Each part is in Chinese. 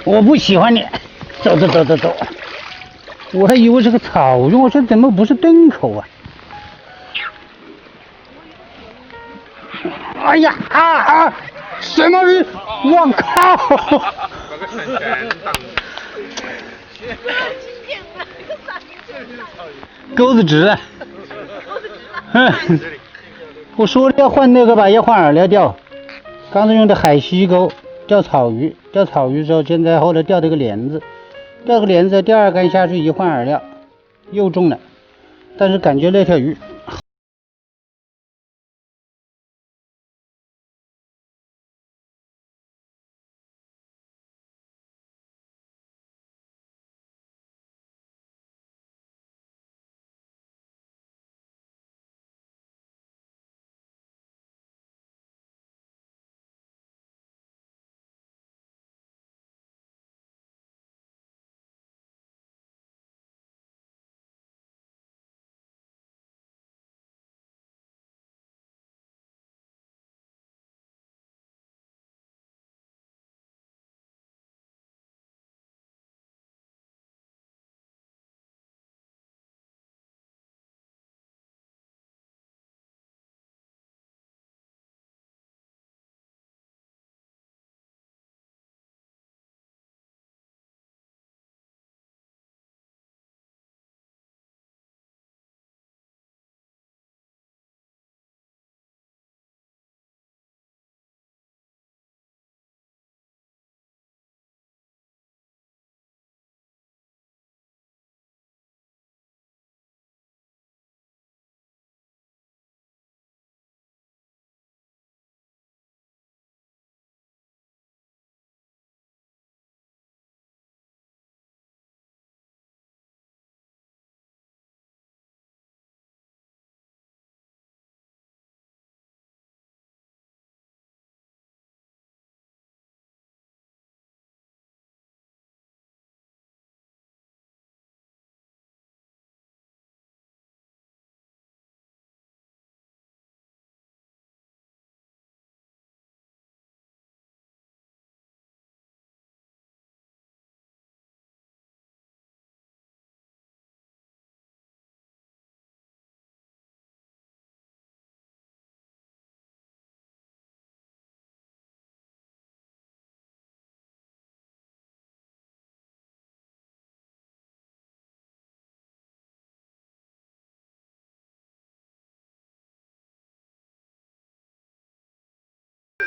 我不喜欢你，走走走走走。我还以为是个草鱼，我说怎么不是顿口啊？哎呀啊！什么鱼？我靠！钩子直了。我说了要换那个吧，要换饵料钓。刚才用的海西钩钓草鱼，钓草鱼之后，现在后来钓这个帘子，钓个帘子，第二竿下去一换饵料，又中了，但是感觉那条鱼。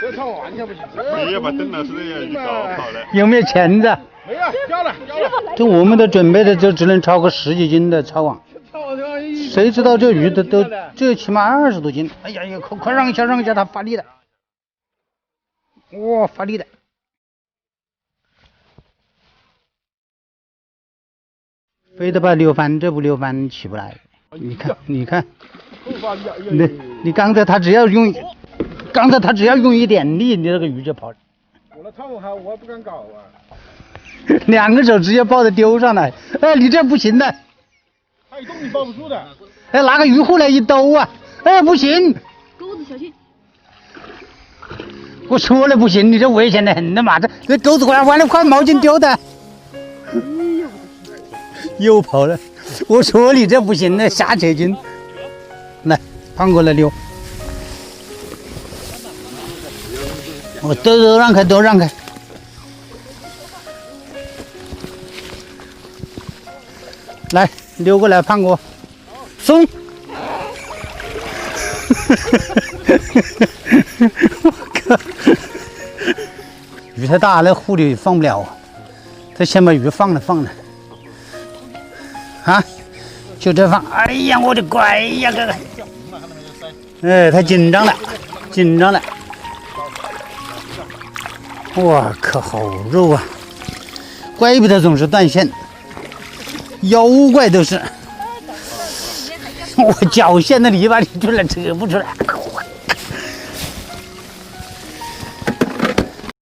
这唱完全不行。你也把邓老师也搞跑了。有没有钳子？没有，交了。这我们的准备的就只能超过10几斤的抄网。谁知道这鱼的都这起码20多斤。哎呀呀，快让一下让一下，它发力了。哇，发力了。非得把溜翻，这不溜翻起不来。你看，你看，你刚才他只要用一点力，你这个鱼就跑了。我那唱好，我不敢搞啊。2个手直接抱着丢上来，哎，你这不行的。它一动你抱不住的。哎，拿个鱼护来一兜啊，哎，不行。钩子小心。我说了不行，你这危险的很的嘛，这钩子完了，快毛巾丢的。又跑了，我说你这不行的，瞎扯筋。来，胖过来溜。我都让开，都让开。来，溜过来，胖哥，松。我靠！鱼太大，那护里放不了啊。他先把鱼放了。啊，就这放。哎呀，我的乖呀，哥哥！哎，他紧张了。哇靠，好肉啊！怪不得总是断线，妖怪都是。我脚陷那里把你出来，扯不出来。